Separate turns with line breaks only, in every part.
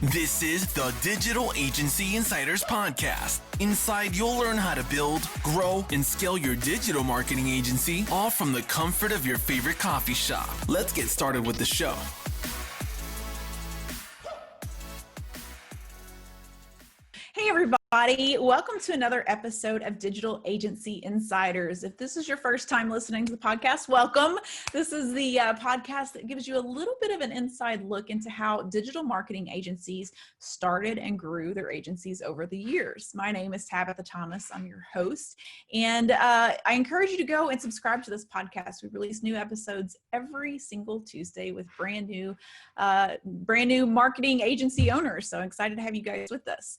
This is the Digital Agency Insiders Podcast. Inside, you'll learn how to build, grow, and scale your digital marketing agency, all from the comfort of your favorite coffee shop. Let's get started with the show.
Hey everybody, welcome to another episode of Digital Agency Insiders. If this is your first time listening to the podcast, welcome. This is the podcast that gives you a little bit of an inside look into how digital marketing agencies started and grew their agencies over the years. My name is Tabitha Thomas. I'm your host, and I encourage you to go and subscribe to this podcast. We release new episodes every single Tuesday with brand new marketing agency owners. So I'm excited to have you guys with us.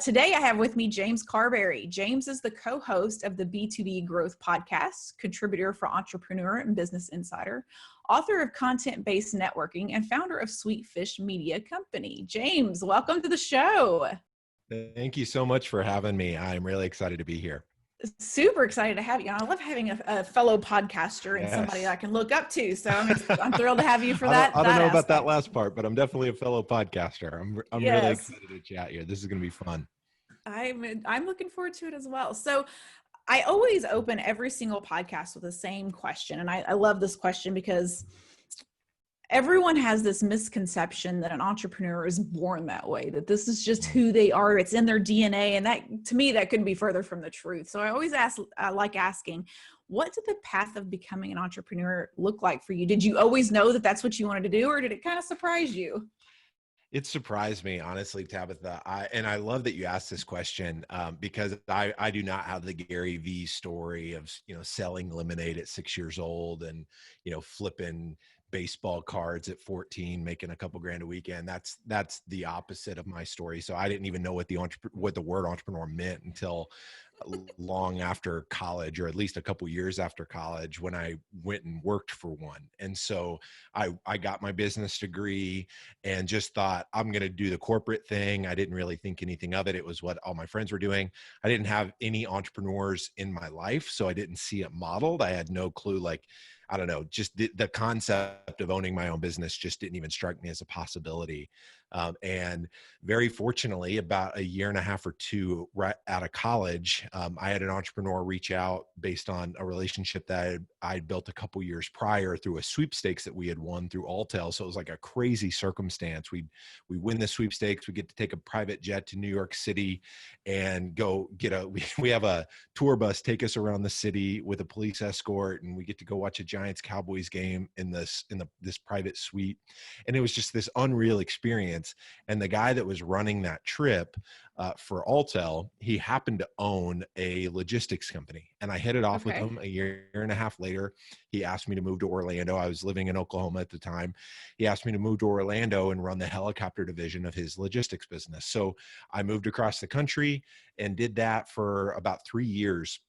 Today I have with me James Carbary. James is the co-host of the B2B Growth Podcast, contributor for Entrepreneur and Business Insider, author of Content-Based Networking, and founder of Sweetfish Media Company. James, welcome to the show.
Thank you so much for having me. I'm really excited to be here.
Super excited to have you. I love having a fellow podcaster and somebody that I can look up to. So I'm thrilled to have you for that.
I don't know about that last part, but I'm definitely a fellow podcaster. I'm really excited to chat here. This is going to be fun.
I'm looking forward to it as well. So I always open every single podcast with the same question. And I love this question because everyone has this misconception that an entrepreneur is born that way, that this is just who they are. It's in their DNA. And that, to me, that couldn't be further from the truth. So I always like asking, what did the path of becoming an entrepreneur look like for you? Did you always know that that's what you wanted to do, or did it kind of surprise you?
It surprised me, honestly, Tabitha. I love that you asked this question because I do not have the Gary Vee story of, selling lemonade at 6 years old and, flipping baseball cards at 14, making a couple grand a weekend. That's the opposite of my story. So I didn't even know what the word entrepreneur meant until long after college, or at least a couple years after college, when I went and worked for one. And so I got my business degree and just thought, I'm going to do the corporate thing. I didn't really think anything of it. It was what all my friends were doing. I didn't have any entrepreneurs in my life, so I didn't see it modeled. I had no clue, I don't know, just the concept of owning my own business just didn't even strike me as a possibility. And very fortunately, about a year and a half or two right out of college, I had an entrepreneur reach out based on a relationship that I'd built a couple years prior through a sweepstakes that we had won through Alltel. So it was like a crazy circumstance. We win the sweepstakes. We get to take a private jet to New York City and go we have a tour bus take us around the city with a police escort, and we get to go watch a Giants Cowboys game in this private suite. And it was just this unreal experience. And the guy that was running that trip for Alltel, he happened to own a logistics company. And I hit it off with him a year and a half later. He asked me to move to Orlando. I was living in Oklahoma at the time. He asked me to move to Orlando and run the helicopter division of his logistics business. So I moved across the country and did that for about 3 years.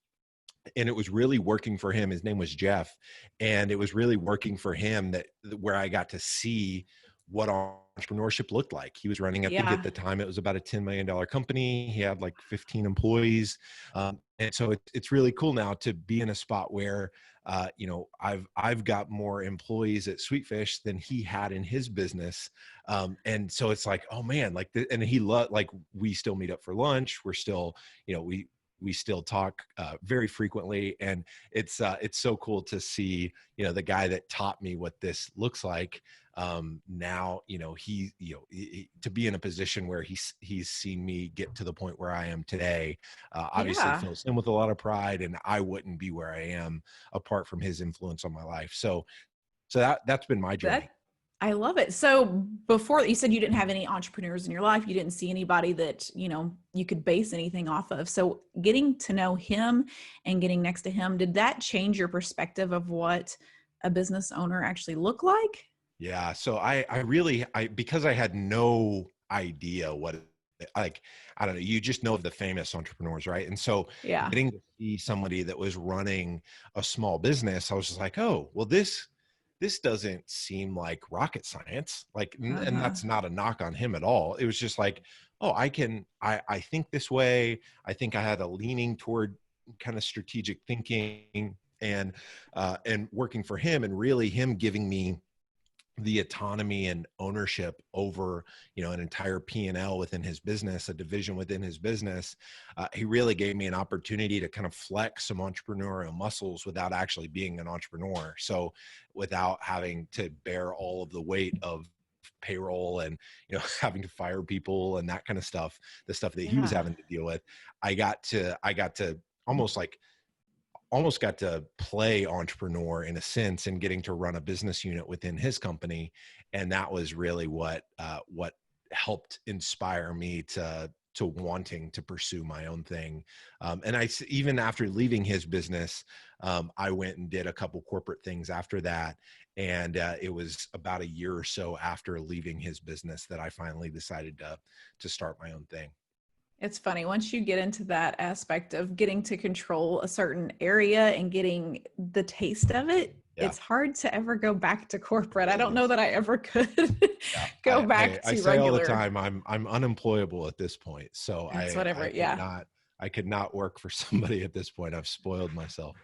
And it was really working for him. His name was Jeff. And it was really working for him where I got to see what entrepreneurship looked like. He was running, I think at the time, it was about a $10 million company. He had like 15 employees. And so it's really cool now to be in a spot where, I've got more employees at Sweetfish than he had in his business. And so it's like, oh man, and he we still meet up for lunch. We're still, we still talk very frequently, and it's so cool to see, the guy that taught me what this looks like. Now, to be in a position where he's seen me get to the point where I am today, obviously fills him with a lot of pride, and I wouldn't be where I am apart from his influence on my life. So that's been my journey.
I love it. So before, you said you didn't have any entrepreneurs in your life. You didn't see anybody that, you could base anything off of. So getting to know him and getting next to him, did that change your perspective of what a business owner actually looked like?
Yeah. So I because I had no idea what, I don't know, you just know of the famous entrepreneurs, right? And so getting to see somebody that was running a small business, I was just like, oh, well, this doesn't seem like rocket science. And that's not a knock on him at all. It was just like, oh, I think this way. I think I had a leaning toward kind of strategic thinking and working for him, and really him giving me the autonomy and ownership over, an entire P&L within his business, a division within his business, he really gave me an opportunity to kind of flex some entrepreneurial muscles without actually being an entrepreneur. So without having to bear all of the weight of payroll and, having to fire people and that kind of stuff, the stuff that he was
Yeah.
having to deal with, I got to almost got to play entrepreneur in a sense and getting to run a business unit within his company. And that was really what helped inspire me to wanting to pursue my own thing. And even after leaving his business, I went and did a couple corporate things after that. And it was about a year or so after leaving his business that I finally decided to start my own thing.
It's funny, once you get into that aspect of getting to control a certain area and getting the taste of it,
Yeah.
it's hard to ever go back to corporate. I don't
It
know
is.
that I ever could
Yeah.
go back
I
to
say all the
regular.
time, I'm unemployable at this point. So
It's whatever. Yeah.
I could not work for somebody at this point. I've spoiled myself.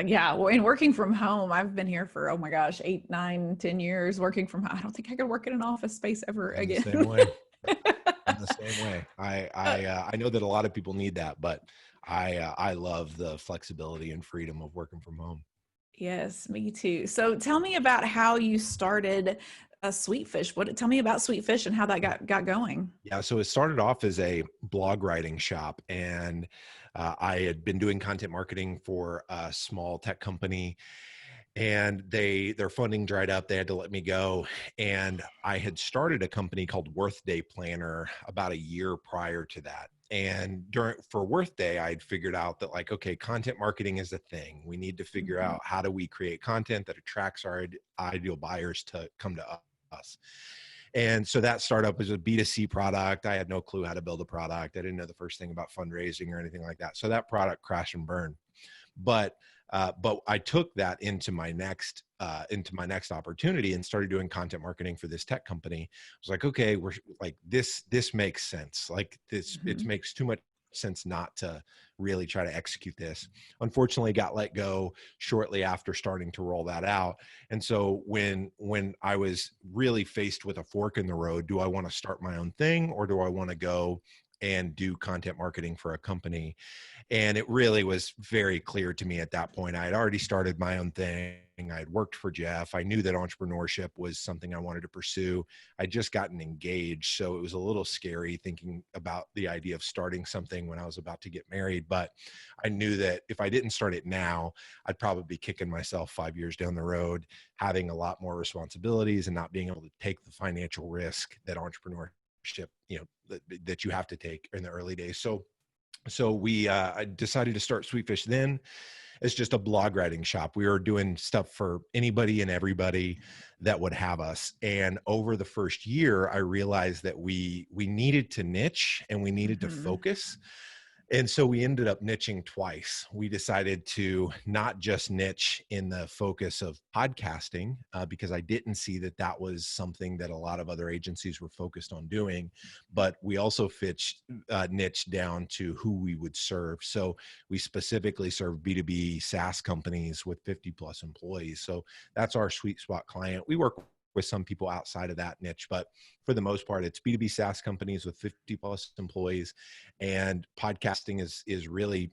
Yeah. Well, and working from home, I've been here for, oh my gosh, 8, 9, 10 years working from home. I don't think I could work in an office space ever
I'm
again.
the same way. I'm the same way. I know that a lot of people need that, but I love the flexibility and freedom of working from home.
Yes, me too. So tell me about how you started Sweetfish. Tell me about Sweetfish and how that got going.
Yeah, so it started off as a blog writing shop, and I had been doing content marketing for a small tech company, and their funding dried up. They had to let me go, and I had started a company called Worthday Planner about a year prior to that. And for Worthday, I'd figured out that, like, okay, content marketing is a thing. We need to figure out how do we create content that attracts our ideal buyers to come to us. And so that startup was a B2C product. I had no clue how to build a product. I didn't know the first thing about fundraising or anything like that. So that product crashed and burned. But I took that into my next opportunity and started doing content marketing for this tech company. I was like, okay, we're like, this makes sense. Like this, it makes too much sense not to really try to execute this. Unfortunately, got let go shortly after starting to roll that out. And so when I was really faced with a fork in the road, do I want to start my own thing, or do I want to go and do content marketing for a company? And it really was very clear to me at that point. I had already started my own thing. I had worked for Jeff. I knew that entrepreneurship was something I wanted to pursue. I'd just gotten engaged, so it was a little scary thinking about the idea of starting something when I was about to get married. But I knew that if I didn't start it now, I'd probably be kicking myself 5 years down the road, having a lot more responsibilities and not being able to take the financial risk that entrepreneurship, that you have to take in the early days. So I decided to start Sweetfish then as just a blog writing shop. We were doing stuff for anybody and everybody that would have us. And over the first year, I realized that we needed to niche and we needed to focus. And so we ended up niching twice. We decided to not just niche in the focus of podcasting, because I didn't see that was something that a lot of other agencies were focused on doing, but we also niche down to who we would serve. So we specifically serve B2B SaaS companies with 50 plus employees. So that's our sweet spot client. We work with some people outside of that niche, but for the most part, it's B2B SaaS companies with 50 plus employees, and podcasting is really,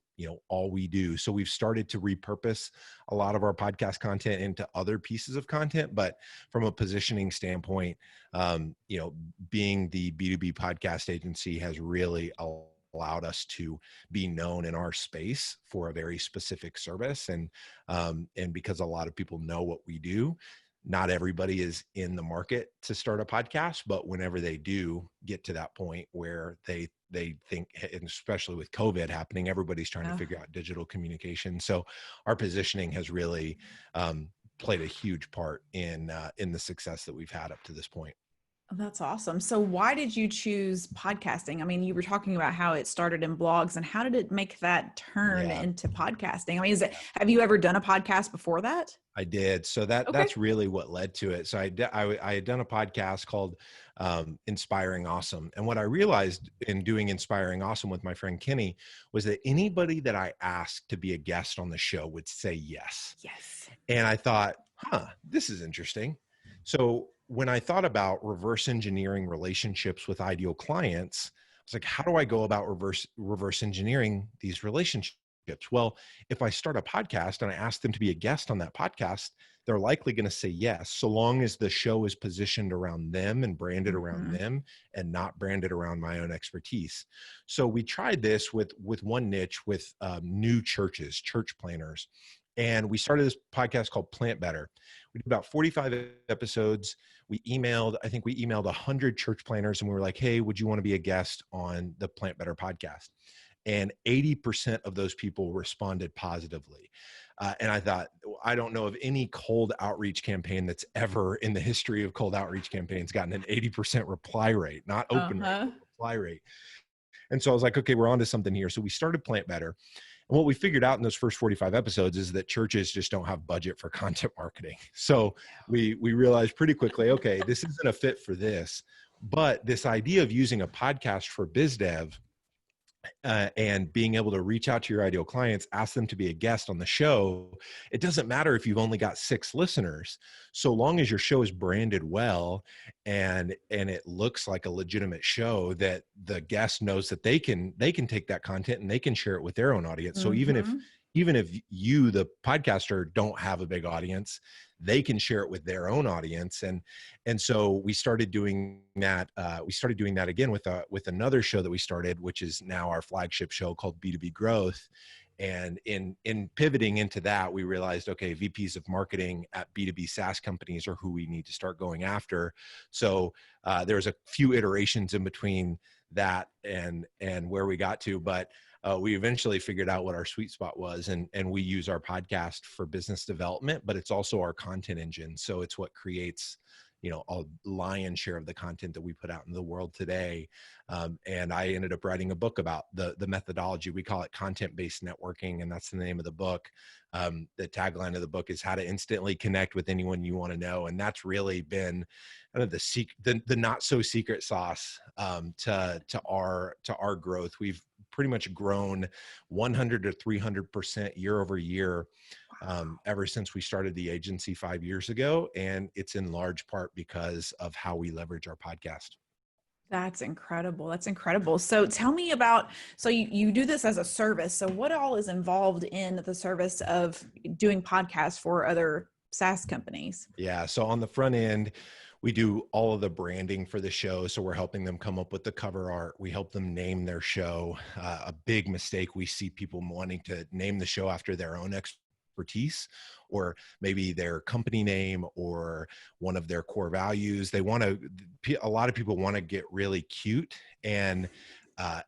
all we do. So we've started to repurpose a lot of our podcast content into other pieces of content, but from a positioning standpoint, being the B2B podcast agency has really allowed us to be known in our space for a very specific service. And because a lot of people know what we do, not everybody is in the market to start a podcast, but whenever they do get to that point where they think, and especially with COVID happening, everybody's trying to figure out digital communication. So our positioning has really played a huge part in the success that we've had up to this point.
That's awesome. So why did you choose podcasting? I mean, you were talking about how it started in blogs, and how did it make that turn into podcasting? I mean, have you ever done a podcast before that?
I did. So that's really what led to it. So I had done a podcast called Inspiring Awesome. And what I realized in doing Inspiring Awesome with my friend Kenny was that anybody that I asked to be a guest on the show would say yes.
Yes.
And I thought, this is interesting. So when I thought about reverse engineering relationships with ideal clients, I was like, how do I go about reverse engineering these relationships? Well, if I start a podcast and I ask them to be a guest on that podcast, they're likely going to say yes, so long as the show is positioned around them and branded around
Mm-hmm.
them and not branded around my own expertise. So we tried this with one niche with new churches, church planners. And we started this podcast called Plant Better. We did about 45 episodes. I think we emailed 100 church planners and we were like, hey, would you want to be a guest on the Plant Better podcast? And 80% of those people responded positively. And I thought, I don't know of any cold outreach campaign that's ever in the history of cold outreach campaigns gotten an 80% reply rate, not open rate, but reply rate. And so I was like, okay, we're onto something here. So we started Plant Better. And what we figured out in those first 45 episodes is that churches just don't have budget for content marketing. So we realized pretty quickly, okay, this isn't a fit for this. But this idea of using a podcast for biz dev and being able to reach out to your ideal clients, ask them to be a guest on the show. It doesn't matter if you've only got 6 listeners, so long as your show is branded well and it looks like a legitimate show that the guest knows that they can take that content and they can share it with their own audience. So even if you, the podcaster, don't have a big audience, they can share it with their own audience. And so we started doing that. We started doing that again with another show that we started, which is now our flagship show called B2B Growth. And in pivoting into that, we realized, okay, VPs of marketing at B2B SaaS companies are who we need to start going after. So there's a few iterations in between that and where we got to, but we eventually figured out what our sweet spot was, and we use our podcast for business development, but it's also our content engine. So it's what creates, a lion's share of the content that we put out in the world today. And I ended up writing a book about the methodology. We call it content-based networking, and that's the name of the book. The tagline of the book is how to instantly connect with anyone you want to know. And that's really been kind of the not so secret sauce to our growth. We've pretty much grown 100 to 300% year over year ever since we started the agency 5 years ago. And it's in large part because of how we leverage our podcast.
That's incredible. That's incredible. So tell me about, so you do this as a service. So what all is involved in the service of doing podcasts for other SaaS companies?
Yeah. So on the front end, we do all of the branding for the show. So we're helping them come up with the cover art. We help them name their show. A big mistake, we see people wanting to name the show after their own expertise, or maybe their company name or one of their core values. A lot of people want to get really cute and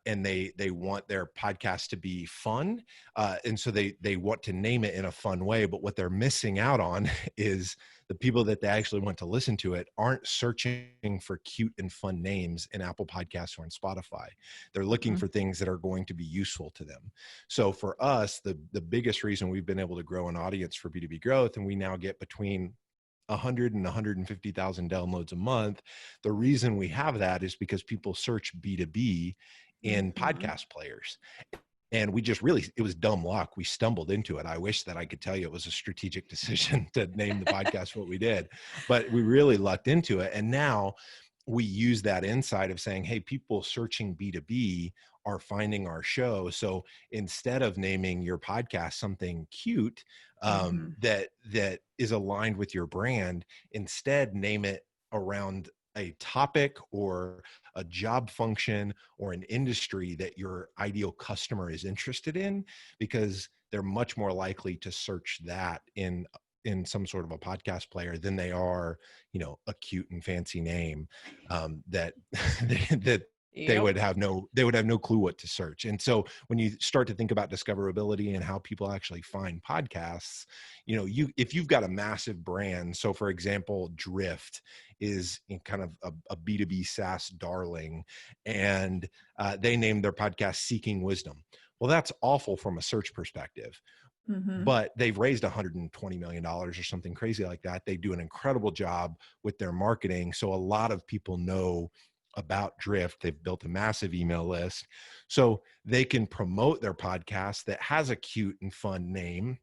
they want their podcast to be fun. And so they want to name it in a fun way, but what they're missing out on is the people that they actually want to listen to it aren't searching for cute and fun names in Apple Podcasts or in Spotify. They're looking for things that are going to be useful to them. So for us, the biggest reason we've been able to grow an audience for B2B Growth, and we now get between 100 and 150,000 downloads a month. The reason we have that is because people search B2B in podcast players. And it was dumb luck. We stumbled into it. I wish that I could tell you it was a strategic decision to name the podcast what we did, but we really lucked into it. And now we use that insight of saying, hey, people searching B2B are finding our show. So instead of naming your podcast something cute that is aligned with your brand, instead name it around a topic or a job function or an industry that your ideal customer is interested in, because they're much more likely to search that in some sort of a podcast player than they are, a cute and fancy name that they would have no clue what to search. And so when you start to think about discoverability and how people actually find podcasts, if you've got a massive brand, so for example, Drift is in kind of a B2B SaaS darling, and they named their podcast Seeking Wisdom. Well, that's awful from a search perspective. But they've raised $120 million or something crazy like that. They do an incredible job with their marketing. So a lot of people know about Drift. They've built a massive email list. So they can promote their podcast that has a cute and fun name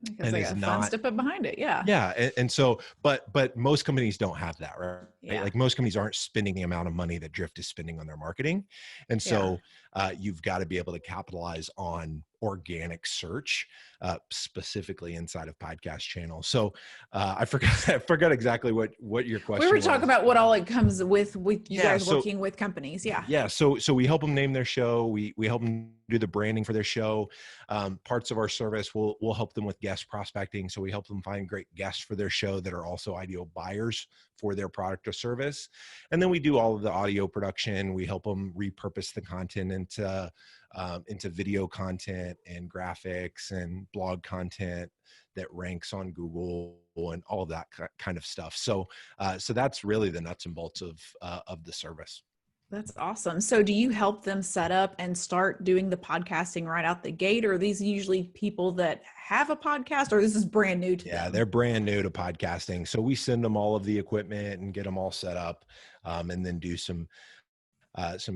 Because
and
they
is
got funds
not.
to put behind it. Yeah.
Yeah. And so, but most companies don't have that, right?
Yeah.
Like most companies aren't spending the amount of money that Drift is spending on their marketing. And
Yeah.
so you've got to be able to capitalize on organic search, specifically inside of podcast channels. So I forgot, I forgot exactly what your question
We were
was.
talking about what all it comes with you
Yeah,
guys
so
working with companies. Yeah.
yeah, so we help them name their show. We help them do the branding for their show. Parts of our service we'll help them with guest prospecting. So we help them find great guests for their show that are also ideal buyers for their product or service. And then we do all of the audio production. We help them repurpose the content into video content and graphics and blog content that ranks on Google and all of that kind of stuff. So so that's really the nuts and bolts of the service.
That's awesome. So do you help them set up and start doing the podcasting right out the gate? Or are these usually people that have a podcast, or this is brand new to them?
Yeah, they're brand new to podcasting. So we send them all of the equipment and get them all set up, and then do some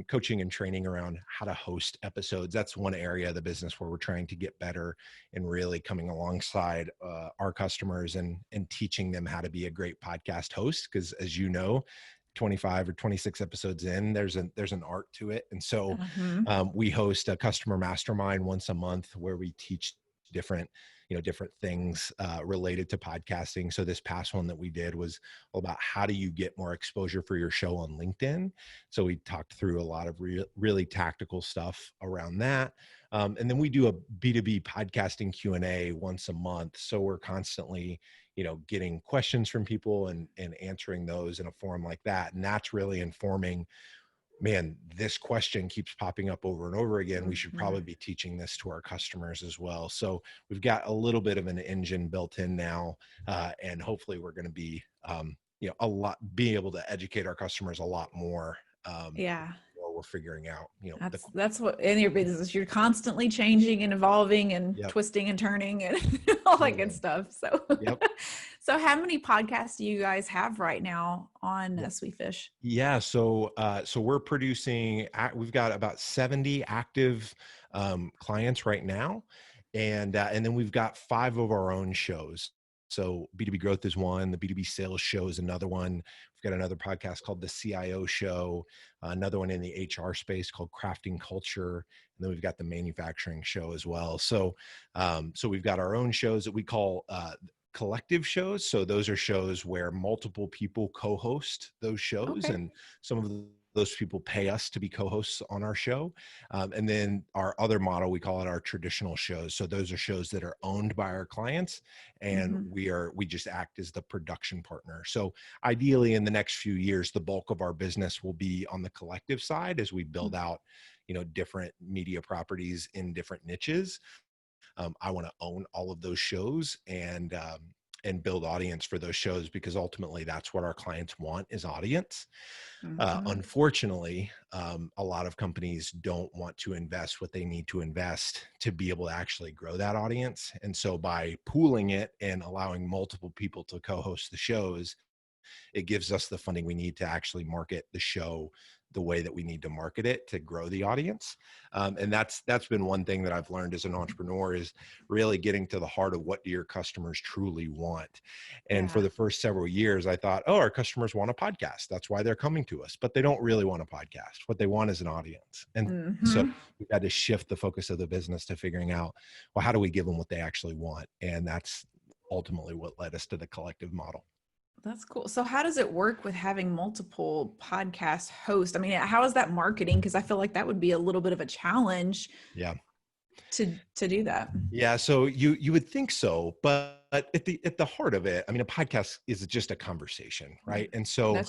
coaching and training around how to host episodes. That's one area of the business where we're trying to get better and really coming alongside our customers and teaching them how to be a great podcast host. Because as you know, 25 or 26 episodes in, there's an art to it. And so we host a customer mastermind once a month where we teach different things related to podcasting. So this past one that we did was all about how do you get more exposure for your show on LinkedIn. So we talked through a lot of really tactical stuff around that. And then we do a B2B podcasting Q&A once a month. So we're constantly, getting questions from people and answering those in a forum like that. And that's really informing, man, this question keeps popping up over and over again. We should probably be teaching this to our customers as well. So we've got a little bit of an engine built in now, and hopefully we're going to be, be able to educate our customers a lot more. We're figuring out,
that's what in your business, you're constantly changing and evolving and twisting and turning and all that good stuff. So, so how many podcasts do you guys have right now on Sweetfish?
Yeah. So we're producing, we've got about 70 active clients right now. And then we've got 5 of our own shows. So B2B Growth is one, the B2B Sales Show is another one. We've got another podcast called the CIO Show, another one in the HR space called Crafting Culture, and then we've got the Manufacturing Show as well. So so we've got our own shows that we call collective shows. So those are shows where multiple people co-host those shows, and some of those people pay us to be co-hosts on our show. And then our other model, we call it our traditional shows. So those are shows that are owned by our clients, and we just act as the production partner. So ideally in the next few years, the bulk of our business will be on the collective side as we build out, different media properties in different niches. I want to own all of those shows and build audience for those shows, because ultimately that's what our clients want, is audience. Unfortunately, a lot of companies don't want to invest what they need to invest to be able to actually grow that audience. And so by pooling it and allowing multiple people to co-host the shows, it gives us the funding we need to actually market the show the way that we need to market it to grow the audience. And that's been one thing that I've learned as an entrepreneur, is really getting to the heart of what do your customers truly want. And for the first several years, I thought, our customers want a podcast. That's why they're coming to us, but they don't really want a podcast. What they want is an audience. And so we've had to shift the focus of the business to figuring out, well, how do we give them what they actually want? And that's ultimately what led us to the collective model.
That's cool. So how does it work with having multiple podcast hosts? I mean, how is that marketing? Because I feel like that would be a little bit of a challenge.
Yeah.
To do that.
Yeah. So you would think so, but at the heart of it, I mean, a podcast is just a conversation, right? And so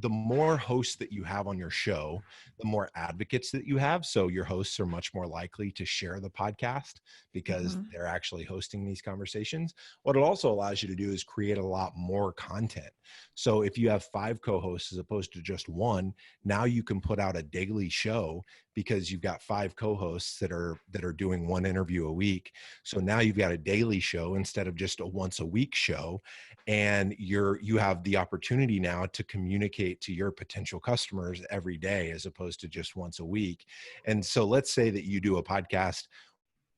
the more hosts that you have on your show, the more advocates that you have. So your hosts are much more likely to share the podcast because they're actually hosting these conversations. What it also allows you to do is create a lot more content. So if you have 5 co-hosts as opposed to just one, now you can put out a daily show because you've got 5 co-hosts that are doing one interview a week. So now you've got a daily show instead of just a once a week show. And you have the opportunity now to communicate to your potential customers every day as opposed to just once a week. And so let's say that you do a podcast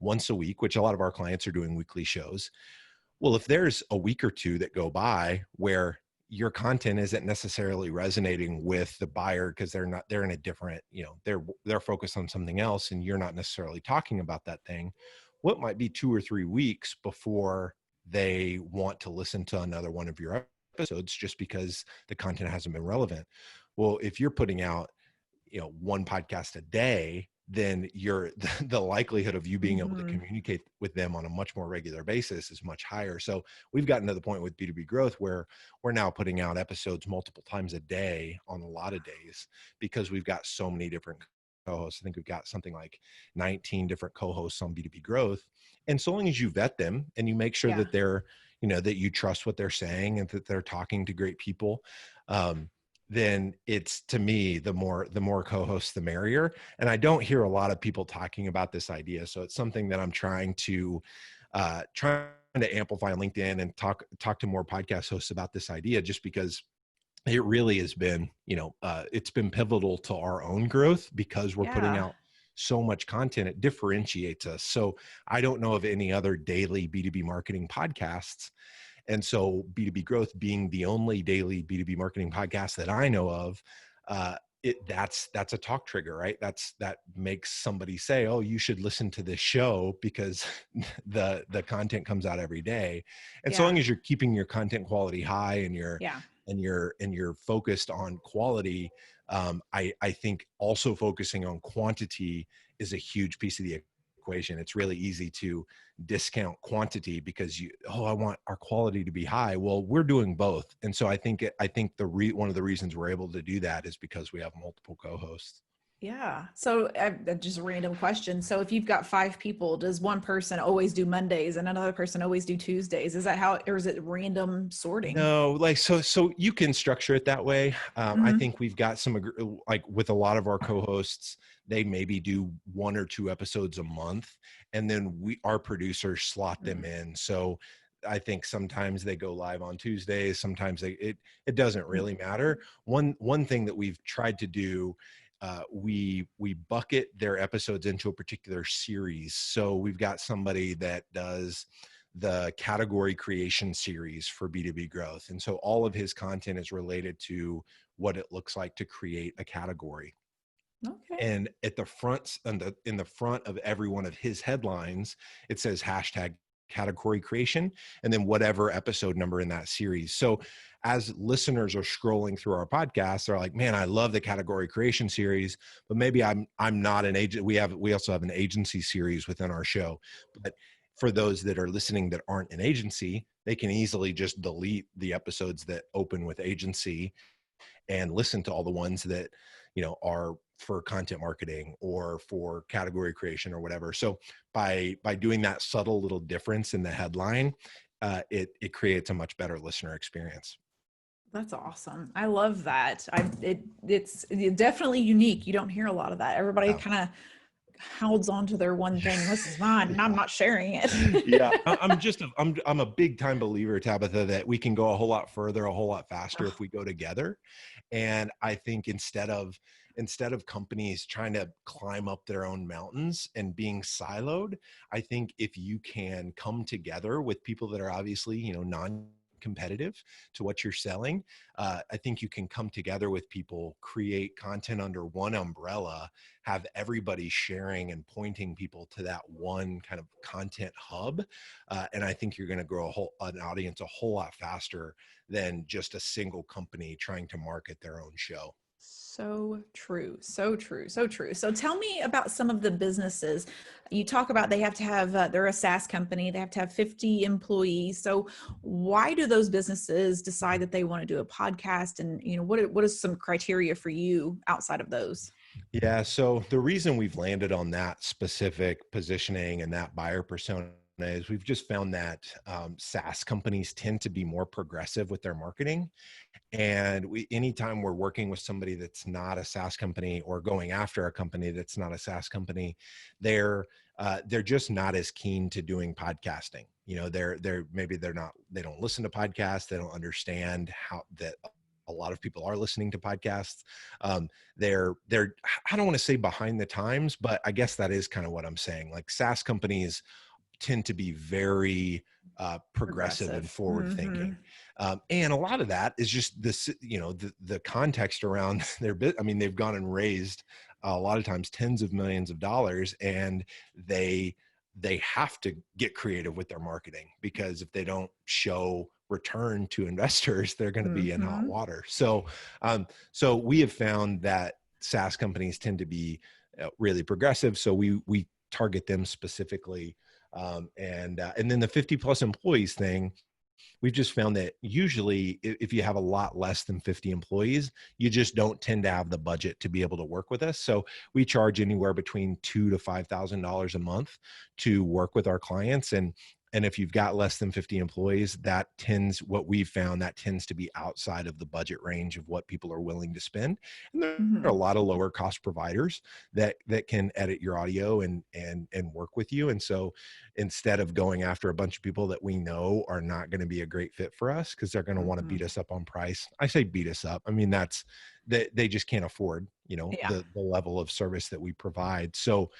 once a week, which a lot of our clients are doing weekly shows. Well, if there's a week or two that go by where your content isn't necessarily resonating with the buyer because they're in a different, they're focused on something else and you're not necessarily talking about that thing, what might be 2 or 3 weeks before they want to listen to another one of your episodes just because the content hasn't been relevant. Well, if you're putting out, one podcast a day, then the likelihood of you being able to communicate with them on a much more regular basis is much higher. So we've gotten to the point with B2B growth where we're now putting out episodes multiple times a day on a lot of days because we've got so many different co-hosts. I think we've got something like 19 different co-hosts on B2B growth. And so long as you vet them and you make sure that they're, that you trust what they're saying and that they're talking to great people, then it's, to me, the more co-hosts, the merrier. And I don't hear a lot of people talking about this idea. So it's something that I'm trying to amplify on LinkedIn and talk to more podcast hosts about this idea, just because it really has been, it's been pivotal to our own growth because we're putting out so much content. It differentiates us. So I don't know of any other daily B2B marketing podcasts. And so B2B growth being the only daily B2B marketing podcast that I know of, that's a talk trigger, right? That makes somebody say, oh, you should listen to this show because the content comes out every day. And so long as you're keeping your content quality high and you're focused on quality, I think also focusing on quantity is a huge piece of the equation. It's really easy to discount quantity because I want our quality to be high. Well, we're doing both. And so I think one of the reasons we're able to do that is because we have multiple co-hosts.
Yeah. So just a random question. So if you've got 5 people, does one person always do Mondays and another person always do Tuesdays? Is that how, or is it random sorting?
No, so you can structure it that way. I think we've got like with a lot of our co-hosts, they maybe do 1 or 2 episodes a month, and then our producers slot them in. So I think sometimes they go live on Tuesdays. Sometimes it doesn't really matter. One thing that we've tried to do, we bucket their episodes into a particular series. So we've got somebody that does the category creation series for B2B growth. And so all of his content is related to what it looks like to create a category.
Okay.
And at the front, in the front of every one of his headlines, it says #category creation, and then whatever episode number in that series. So as listeners are scrolling through our podcast, they're like, man, I love the category creation series, but maybe I'm not an agent. We also have an agency series within our show. But for those that are listening that aren't an agency, they can easily just delete the episodes that open with agency and listen to all the ones that, are for content marketing or for category creation or whatever. So by doing that subtle little difference in the headline, it creates a much better listener experience.
That's awesome. I love that. It's definitely unique. You don't hear a lot of that. Everybody kind of holds on to their one thing. This is mine and I'm not sharing it.
Yeah. I'm a big time believer, Tabitha, that we can go a whole lot further, a whole lot faster if we go together. And I think instead of companies trying to climb up their own mountains and being siloed, I think if you can come together with people that are obviously, non-competitive to what you're selling, I think you can come together with people, create content under one umbrella, have everybody sharing and pointing people to that one kind of content hub. And I think you're going to grow an audience a whole lot faster than just a single company trying to market their own show.
So true. So true. So true. So tell me about some of the businesses you talk about. They have to have, they're a SaaS company. They have to have 50 employees. So why do those businesses decide that they want to do a podcast? And, what is some criteria for you outside of those?
Yeah. So the reason we've landed on that specific positioning and that buyer persona is we've just found that SaaS companies tend to be more progressive with their marketing. And anytime we're working with somebody that's not a SaaS company or going after a company that's not a SaaS company, they're just not as keen to doing podcasting. They don't listen to podcasts. They don't understand how that a lot of people are listening to podcasts. They're I don't want to say behind the times, but I guess that is kind of what I'm saying. Like SaaS companies tend to be very progressive and forward thinking. And a lot of that is just this, the context around their bit. I mean, they've gone and raised a lot of times tens of millions of dollars, and they have to get creative with their marketing, because if they don't show return to investors, they're going to be in hot water. So we have found that SaaS companies tend to be really progressive. So we target them specifically. And then the 50 plus employees thing, we've just found that usually if you have a lot less than 50 employees, you just don't tend to have the budget to be able to work with us. So we charge anywhere between $2,000 to $5,000 a month to work with our clients. And if you've got less than 50 employees, what we've found, that tends to be outside of the budget range of what people are willing to spend. And there are a lot of lower cost providers that can edit your audio and work with you. And so instead of going after a bunch of people that we know are not going to be a great fit for us, because they're going to want to beat us up on price. I say beat us up. I mean, that's that they just can't afford, the level of service that we provide. So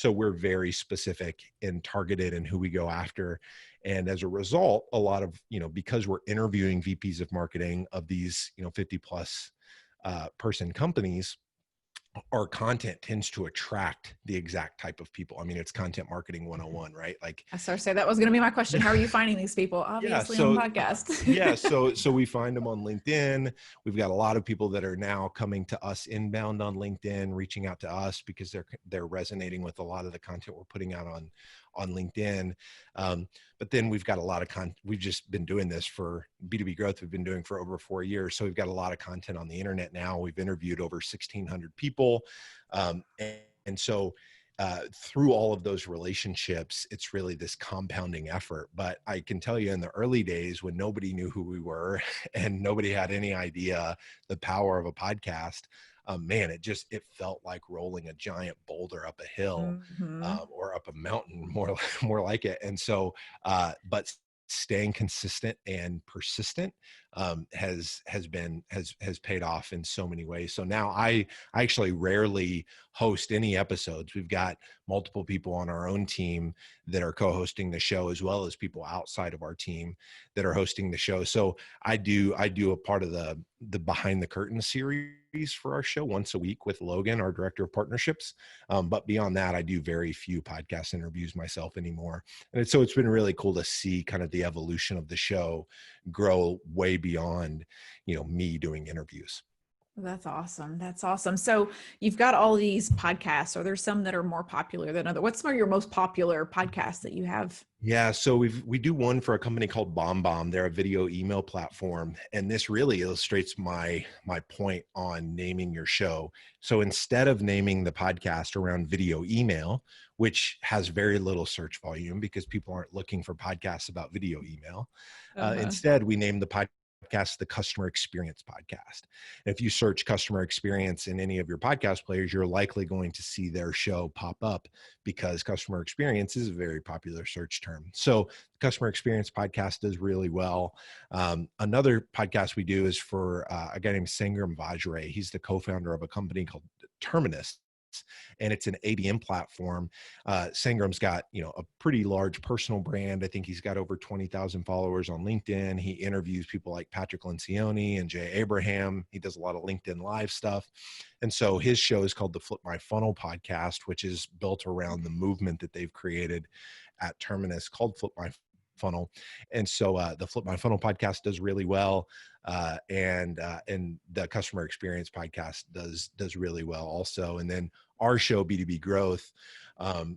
we're very specific and targeted in who we go after. And as a result, a lot of, because we're interviewing VPs of marketing of these, 50 plus person companies, our content tends to attract the exact type of people. I mean, it's content marketing 101, right? Like,
I started to say that was going to be my question. How are you finding these people? Obviously on podcasts.
So we find them on LinkedIn. We've got a lot of people that are now coming to us inbound on LinkedIn, reaching out to us because they're resonating with a lot of the content we're putting out on LinkedIn. But then we've got a lot of we've just been doing this for B2B growth. We've been doing for over 4 years. So we've got a lot of content on the internet now. We've interviewed over 1,600 people. And so through all of those relationships, it's really this compounding effort. But I can tell you, in the early days when nobody knew who we were and nobody had any idea the power of a podcast, man, it felt like rolling a giant boulder up a hill or up a mountain, more like it. And so, but staying consistent and persistent has paid off in so many ways. So now I actually rarely host any episodes. We've got multiple people on our own team that are co-hosting the show, as well as people outside of our team that are hosting the show. So I do a part of the behind the curtain series for our show once a week with Logan, our director of partnerships. But beyond that, I do very few podcast interviews myself anymore. And so it's been really cool to see kind of the evolution of the show grow way beyond, me doing interviews.
That's awesome. That's awesome. So you've got all these podcasts. Are there some that are more popular than others? What's some of your most popular podcasts that you have?
Yeah. So we do one for a company called BombBomb. They're a video email platform. And this really illustrates my point on naming your show. So instead of naming the podcast around video email, which has very little search volume because people aren't looking for podcasts about video email, instead we named the podcast the Customer Experience Podcast. And if you search customer experience in any of your podcast players, you're likely going to see their show pop up, because customer experience is a very popular search term. So the Customer Experience Podcast does really well. Another podcast we do is for a guy named Sangram Vajre. He's the co-founder of a company called Terminus, and it's an ABM platform. Sangram's got, a pretty large personal brand. I think he's got over 20,000 followers on LinkedIn. He interviews people like Patrick Lencioni and Jay Abraham. He does a lot of LinkedIn Live stuff. And so his show is called the Flip My Funnel Podcast, which is built around the movement that they've created at Terminus called Flip My Funnel. And so the Flip My Funnel podcast does really well. And the Customer Experience Podcast does really well also. And then our show, B2B Growth,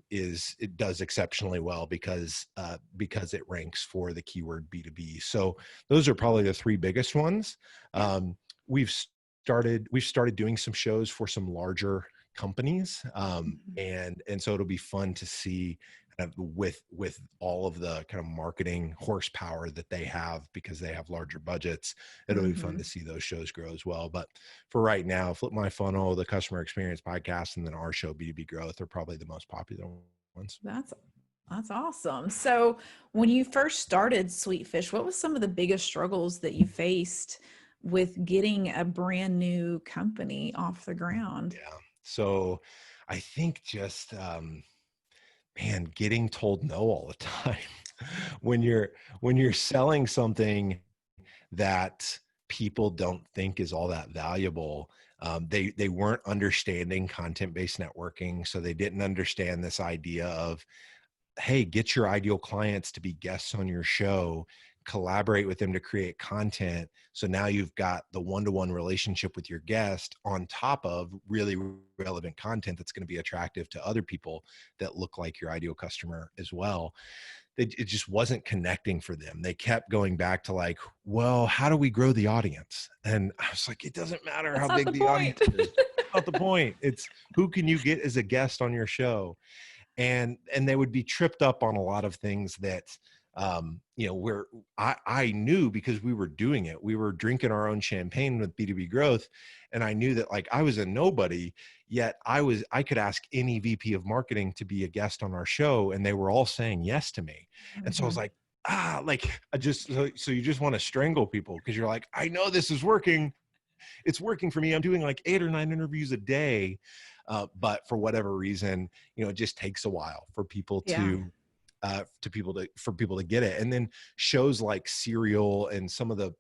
it does exceptionally well because it ranks for the keyword B2B. So those are probably the three biggest ones. We've started doing some shows for some larger companies. And so it'll be fun to see with all of the kind of marketing horsepower that they have, because they have larger budgets. It'll be fun to see those shows grow as well. But for right now, Flip My Funnel, the Customer Experience Podcast, and then our show, B2B Growth, are probably the most popular ones.
That's awesome. So when you first started Sweetfish, what was some of the biggest struggles that you faced with getting a brand new company off the ground?
Yeah. So I think just, man, getting told no all the time when you're selling something that people don't think is all that valuable. They weren't understanding content-based networking, so they didn't understand this idea of, hey, get your ideal clients to be guests on your show, collaborate with them to create content. So now you've got the one-to-one relationship with your guest on top of really relevant content that's going to be attractive to other people that look like your ideal customer as well. It just wasn't connecting for them. They kept going back to like, well, how do we grow the audience? And I was like, it doesn't matter
That's
how
not
big
the
the
point.
audience is. That's not the point. It's who can you get as a guest on your show? And they would be tripped up on a lot of things that where I knew, because we were doing it. We were drinking our own champagne with B2B growth, and I knew that like I was a nobody, yet I could ask any VP of marketing to be a guest on our show, and they were all saying yes to me. And so I was like, like I just so you just want to strangle people because you're like, I know this is working. It's working for me. I'm doing like 8 or 9 interviews a day. But for whatever reason, it just takes a while for people for people to get it. And then shows like Serial and some of the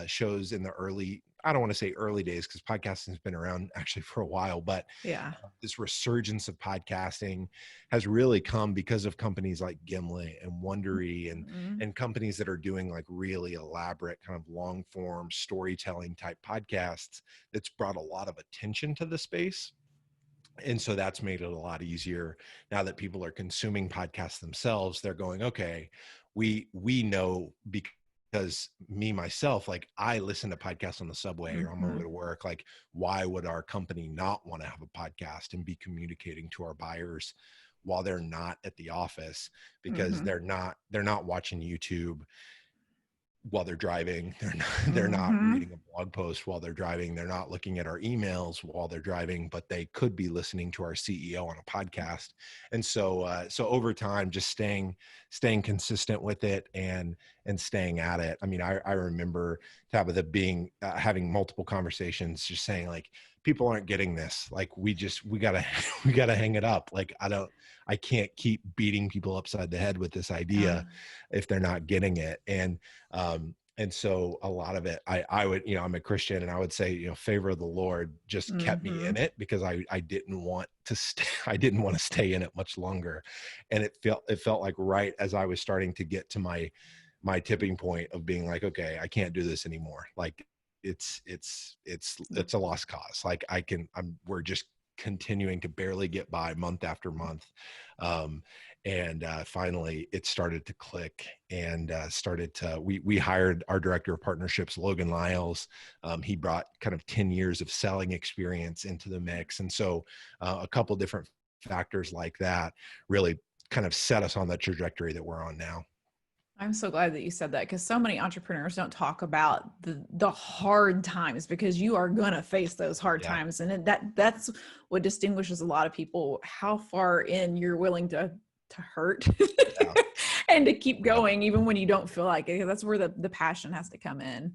shows in the early, I don't want to say early days, because podcasting has been around actually for a while, but
Yeah.
this resurgence of podcasting has really come because of companies like Gimlet and Wondery and companies that are doing like really elaborate kind of long form storytelling type podcasts. That's brought a lot of attention to the space. And so that's made it a lot easier now that people are consuming podcasts themselves. They're going, okay, we know, because me, myself, like I listen to podcasts on the subway or on my way to work. Like, why would our company not want to have a podcast and be communicating to our buyers while they're not at the office? Because they're not watching YouTube while they're driving. They're not reading a blog post while they're driving. They're not looking at our emails while they're driving, but they could be listening to our CEO on a podcast. And so over time, just staying consistent with it and staying at it. I mean, I remember Tabitha having multiple conversations, just saying like, people aren't getting this. Like we gotta hang it up. Like I can't keep beating people upside the head with this idea if they're not getting it. And so a lot of it, I would, I'm a Christian, and I would say, favor of the Lord just kept me in it, because I didn't want to stay. I didn't want to stay in it much longer. And it felt like right as I was starting to get to my tipping point of being like, okay, I can't do this anymore. Like it's a lost cause. Like we're just continuing to barely get by month after month. And finally it started to click and we hired our director of partnerships, Logan Lyles. He brought kind of 10 years of selling experience into the mix. And so a couple different factors like that really kind of set us on the trajectory that we're on now.
I'm so glad that you said that, because so many entrepreneurs don't talk about the hard times, because you are going to face those hard times. And that's what distinguishes a lot of people, how far in you're willing to hurt and to keep going, even when you don't feel like it. That's where the passion has to come in.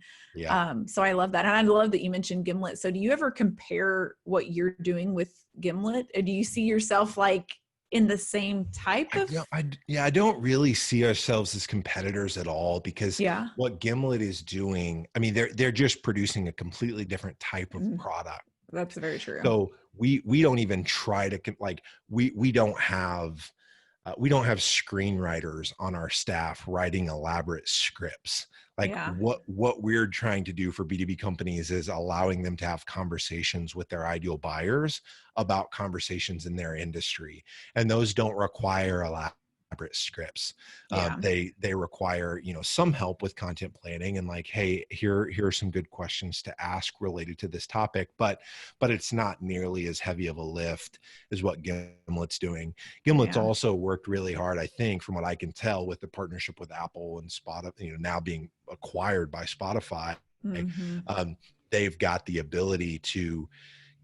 So I love that. And I love that you mentioned Gimlet. So do you ever compare what you're doing with Gimlet? Or do you see yourself like in the same type of?
I don't really see ourselves as competitors at all, because what Gimlet is doing, I mean, they're just producing a completely different type of product.
That's very true.
So we don't even try to like, we don't have screenwriters on our staff writing elaborate scripts. Like what we're trying to do for B2B companies is allowing them to have conversations with their ideal buyers about conversations in their industry. And those don't require elaborate scripts. They require, some help with content planning and like, hey, here are some good questions to ask related to this topic, but it's not nearly as heavy of a lift as what Gimlet's doing. Gimlet's also worked really hard, I think, from what I can tell, with the partnership with Apple and Spotify, now being acquired by Spotify. They've got the ability to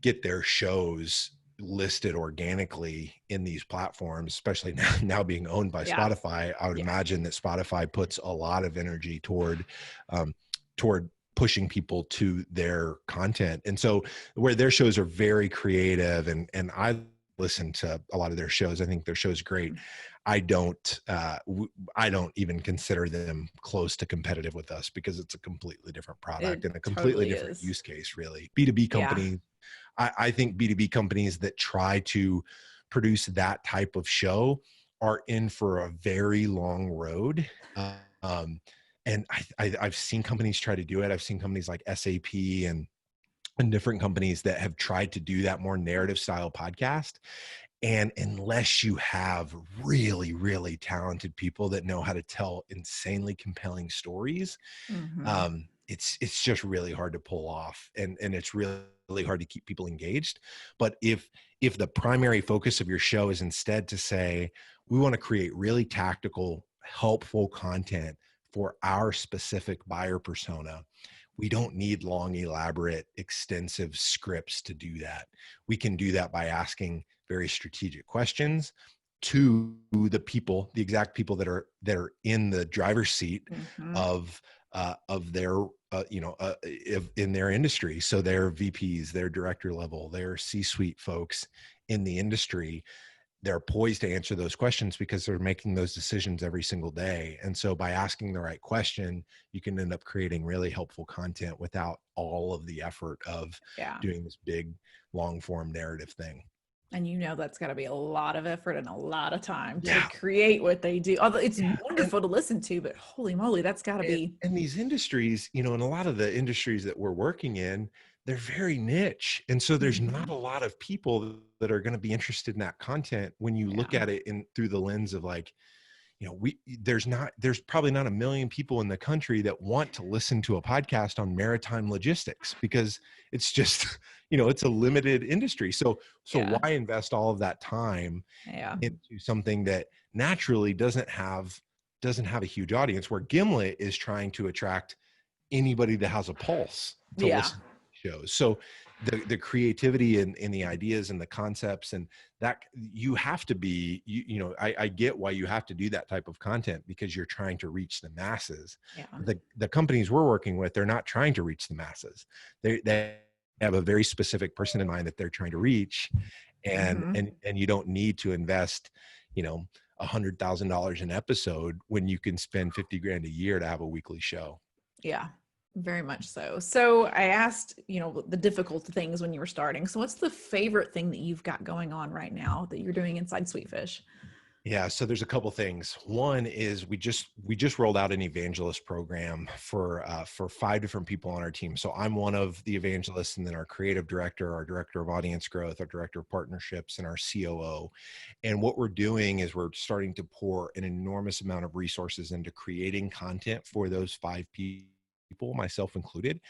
get their shows listed organically in these platforms, especially now being owned by Spotify. I would imagine that Spotify puts a lot of energy toward pushing people to their content. And so where their shows are very creative, and I listen to a lot of their shows. I think their show's great. I don't even consider them close to competitive with us because it's a completely different product
It
and a completely
totally
different
is.
use case, really. B2B
Yeah.
companies, I think B2B companies that try to produce that type of show are in for a very long road. And I've seen companies try to do it. I've seen companies like SAP and different companies that have tried to do that more narrative style podcast. And unless you have really, really talented people that know how to tell insanely compelling stories,
Mhm.
it's just really hard to pull off, and it's really hard to keep people engaged. But if the primary focus of your show is instead to say, we want to create really tactical, helpful content for our specific buyer persona, we don't need long, elaborate, extensive scripts to do that. We can do that by asking very strategic questions to the people, the exact people that are in the driver's seat
Mhm.
of their in their industry. So their VPs, their director level, their C-suite folks in the industry, they're poised to answer those questions because they're making those decisions every single day. And so by asking the right question, you can end up creating really helpful content without all of the effort of
Yeah.
doing this big long form narrative thing.
And that's got to be a lot of effort and a lot of time to
Yeah.
create what they do. Although it's
And,
wonderful to listen to, but holy moly, that's got to be.
and these industries, in a lot of the industries that we're working in, they're very niche. And so there's not
Mhm.
a lot of people that are going to be interested in that content when you look
Yeah.
at it through the lens of like, there's probably not a million people in the country that want to listen to a podcast on maritime logistics because it's just, it's a limited industry. So
Yeah.
why invest all of that time
Yeah.
into something that naturally doesn't have a huge audience, where Gimlet is trying to attract anybody that has a pulse to
Yeah.
listen to shows. So the creativity and the ideas and the concepts, and that you have to be, I get why you have to do that type of content because you're trying to reach the masses.
Yeah.
The companies we're working with, they're not trying to reach the masses. They have a very specific person in mind that they're trying to reach. And
Mhm.
you don't need to invest, $100,000 an episode when you can spend 50 grand a year to have a weekly show.
Yeah. Very much so. So I asked, the difficult things when you were starting. So what's the favorite thing that you've got going on right now that you're doing inside Sweetfish?
Yeah, so there's a couple things. One is we just rolled out an evangelist program for 5 different people on our team. So I'm one of the evangelists, and then our creative director, our director of audience growth, our director of partnerships, and our COO. And what we're doing is we're starting to pour an enormous amount of resources into creating content for those 5 people, myself included,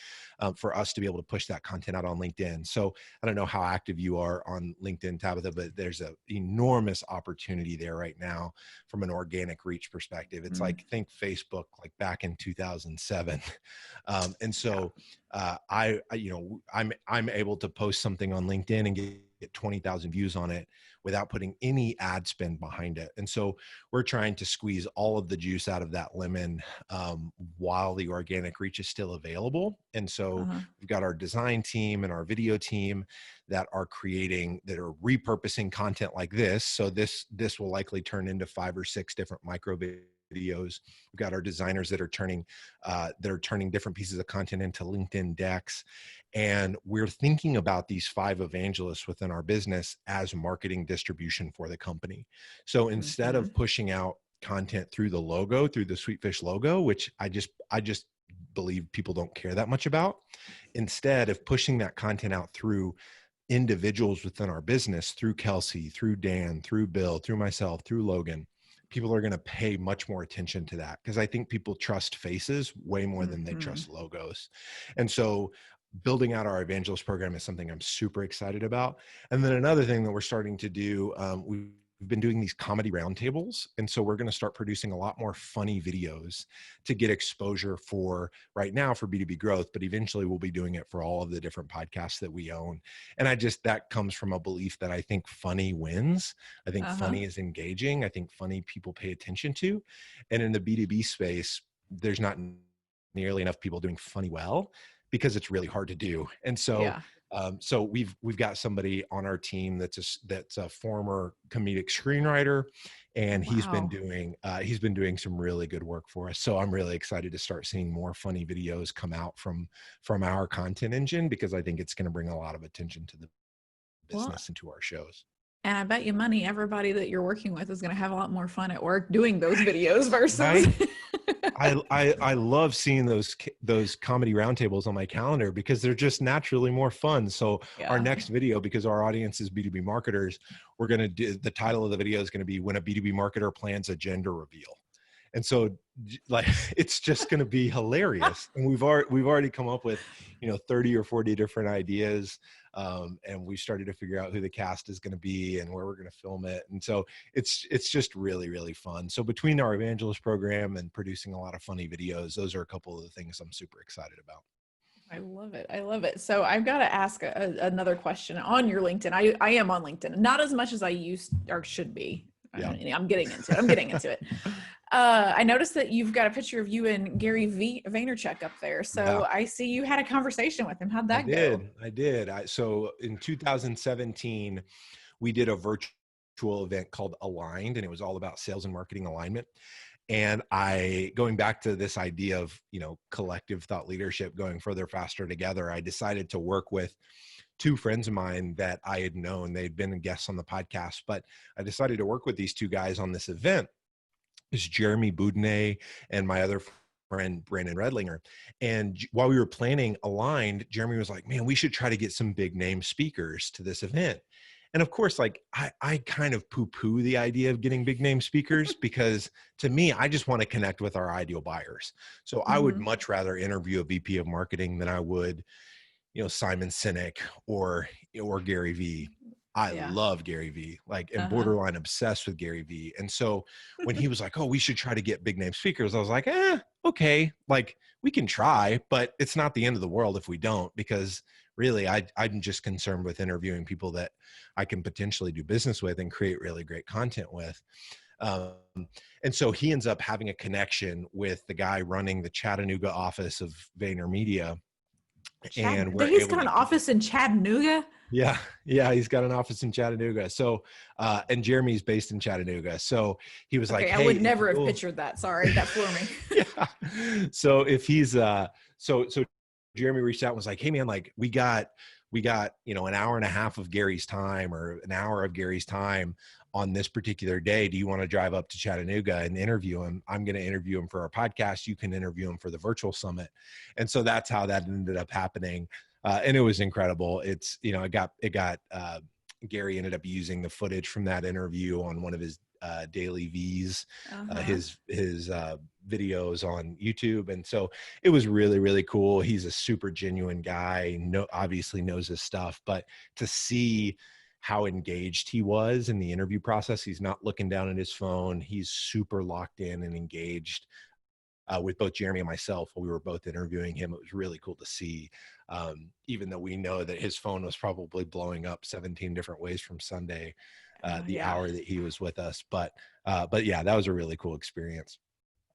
for us to be able to push that content out on LinkedIn. So I don't know how active you are on LinkedIn, Tabitha, but there's an enormous opportunity there right now from an organic reach perspective. It's like, think Facebook, like back in 2007. And so I'm able to post something on LinkedIn and get 20,000 views on it without putting any ad spend behind it. And so we're trying to squeeze all of the juice out of that lemon while the organic reach is still available. And so
Uh-huh.
we've got our design team and our video team that are repurposing content like this. So this will likely turn into 5 or 6 different micro videos. We've got our designers that are turning different pieces of content into LinkedIn decks. And we're thinking about these 5 evangelists within our business as marketing distribution for the company. So instead of pushing out content through the logo, through the Sweetfish logo, which I just believe people don't care that much about, instead of pushing that content out through individuals within our business, through Kelsey, through Dan, through Bill, through myself, through Logan, people are going to pay much more attention to that, because I think people trust faces way more than they trust logos. And so building out our evangelist program is something I'm super excited about. And then another thing that we're starting to do, we've been doing these comedy roundtables. And so we're going to start producing a lot more funny videos to get exposure for right now for B2B growth, but eventually we'll be doing it for all of the different podcasts that we own. And that comes from a belief that I think funny wins. I think funny is engaging. I think funny people pay attention to. And in the B2B space, there's not nearly enough people doing funny well, because it's really hard to do. And so,
Yeah.
so we've got somebody on our team that's a former comedic screenwriter, and he's been
Wow.
doing some really good work for us. So I'm really excited to start seeing more funny videos come out from our content engine, because I think it's going to bring a lot of attention to the
Well,
business and to our shows.
and I bet you money everybody that you're working with is going to have a lot more fun at work doing those videos versus.
Right. I love seeing those comedy roundtables on my calendar, because they're just naturally more fun. So our
Yeah.
next video, because our audience is B2B marketers, we're going to do, the title of the video is going to be "When a B2B Marketer Plans a Gender Reveal." And so, like, it's just going to be hilarious. And we've already come up with, 30 or 40 different ideas. And we started to figure out who the cast is going to be and where we're going to film it. And so it's just really, really fun. So between our evangelist program and producing a lot of funny videos, those are a couple of the things I'm super excited about.
I love it. I love it. So I've got to ask another question on your LinkedIn. I am on LinkedIn, not as much as I used or should be.
Yeah.
I'm getting into it. I noticed that you've got a picture of you and Gary Vaynerchuk up there. So
Yeah.
I see you had a conversation with him. How'd that go?
I did. So in 2017, we did a virtual event called Aligned, and it was all about sales and marketing alignment. And going back to this idea of, collective thought leadership, going further, faster together, I decided to work with two friends of mine that I had known. They'd been guests on the podcast, but I decided to work with these two guys on this event. It's Jeremy Boudinot and my other friend, Brandon Redlinger. And while we were planning Aligned, Jeremy was like, man, we should try to get some big name speakers to this event. And of course, like I kind of poo-poo the idea of getting big name speakers, because to me, I just want to connect with our ideal buyers. So I would much rather interview a VP of marketing than I would, Simon Sinek or Gary Vee. I love Gary Vee, and borderline obsessed with Gary Vee. And so when he was like, oh, we should try to get big name speakers, I was like, okay, we can try, but it's not the end of the world if we don't, because really I'm just concerned with interviewing people that I can potentially do business with and create really great content with. And so he ends up having a connection with the guy running the Chattanooga office of VaynerMedia. And
he's got an office in Chattanooga.
Yeah. He's got an office in Chattanooga. So, and Jeremy's based in Chattanooga. So he was like, hey,
I would never have pictured that. Sorry. That flew me.
Yeah. So if he's, so Jeremy reached out and was like, hey man, we got, an hour and a half of Gary's time, or an hour of Gary's time on this particular day. Do you want to drive up to Chattanooga and interview him? I'm going to interview him for our podcast. You can interview him for the virtual summit. And so that's how that ended up happening. And it was incredible. It's, Gary ended up using the footage from that interview on one of his daily V's, his videos on YouTube. And so it was really, really cool. He's a super genuine guy, obviously knows his stuff, but to see how engaged he was in the interview process, he's not looking down at his phone. He's super locked in and engaged with both Jeremy and myself while we were both interviewing him. It was really cool to see, even though we know that his phone was probably blowing up 17 different ways from Sunday, the hour that he was with us. But yeah, that was a really cool experience.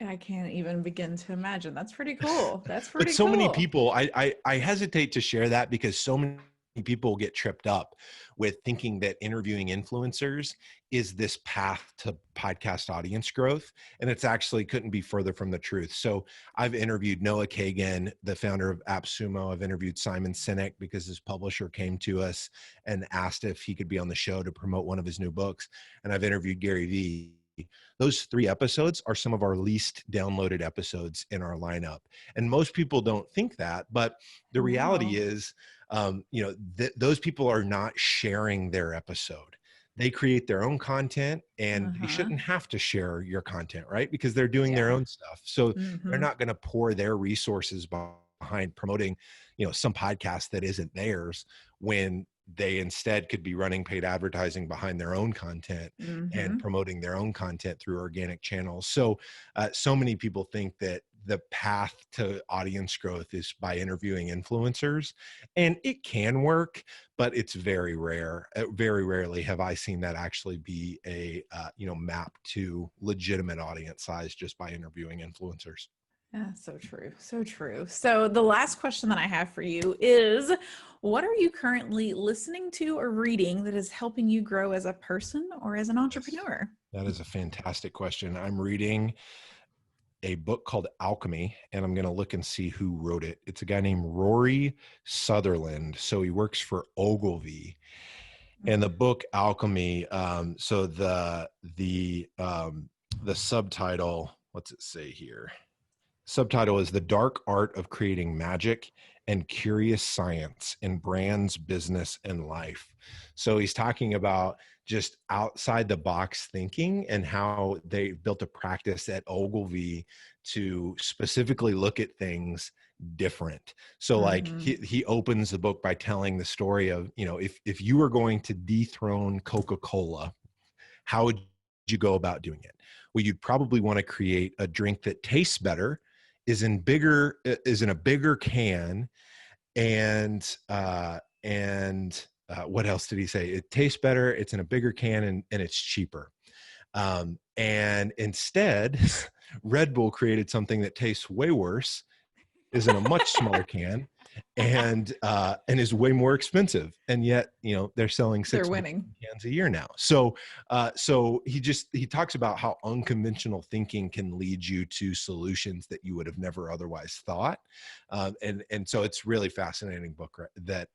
I can't even begin to imagine. That's pretty cool. But
so many people, I hesitate to share that, because so many people get tripped up with thinking that interviewing influencers is this path to podcast audience growth. And it's actually couldn't be further from the truth. So I've interviewed Noah Kagan, the founder of AppSumo. I've interviewed Simon Sinek because his publisher came to us and asked if he could be on the show to promote one of his new books. And I've interviewed Gary Vee. Those 3 episodes are some of our least downloaded episodes in our lineup. And most people don't think that, but the reality is, those people are not sharing their episode. They create their own content, and they shouldn't have to share your content, right? Because they're doing their own stuff. So they're not going to pour their resources behind promoting, some podcast that isn't theirs, when they instead could be running paid advertising behind their own content and promoting their own content through organic channels. So, so many people think that the path to audience growth is by interviewing influencers, and it can work, but it's very rare. Very rarely have I seen that actually be a, map to legitimate audience size just by interviewing influencers.
Yeah, so true. So true. So the last question that I have for you is, what are you currently listening to or reading that is helping you grow as a person or as an
Yes,
entrepreneur?
that is a fantastic question. I'm reading a book called Alchemy, and I'm going to look and see who wrote it. It's a guy named Rory Sutherland. So he works for Ogilvy. And the book Alchemy, so the subtitle, what's it say here? Subtitle is The Dark Art of Creating Magic and Curious Science in Brands, Business, and Life. So he's talking about just outside the box thinking and how they built a practice at Ogilvy to specifically look at things different. So like he opens the book by telling the story of, if you were going to dethrone Coca-Cola, how would you go about doing it? Well, you'd probably want to create a drink that tastes better, is in a bigger can, and what else did he say? It tastes better, it's in a bigger can, and it's cheaper. And instead, Red Bull created something that tastes way worse, is in a much smaller can, and is way more expensive, and yet they're selling
They're
6
winning.
cans a year now. So he talks about how unconventional thinking can lead you to solutions that you would have never otherwise thought, and so it's really fascinating book that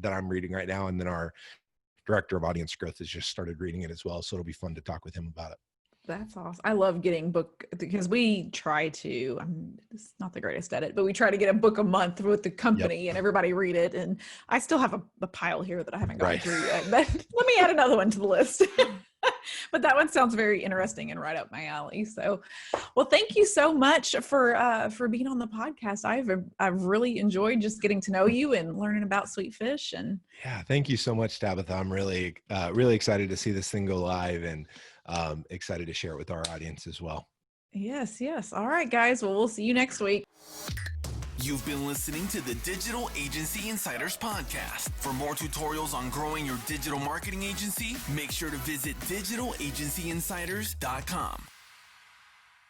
I'm reading right now, and then our director of audience growth has just started reading it as well, so it'll be fun to talk with him about it.
That's awesome. I love getting book because we try to, it's not the greatest at it, but we try to get a book a month with the company and everybody read it. And I still have a pile here that I haven't gone through yet, but let me add another one to the list. But that one sounds very interesting and right up my alley. So, well, thank you so much for being on the podcast. I've really enjoyed just getting to know you and learning about Sweetfish. And
yeah, thank you so much, Tabitha. I'm really excited to see this thing go live, and excited to share it with our audience as well.
Yes. All right, guys. Well, we'll see you next week.
You've been listening to the Digital Agency Insiders Podcast. For more tutorials on growing your digital marketing agency, make sure to visit digitalagencyinsiders.com.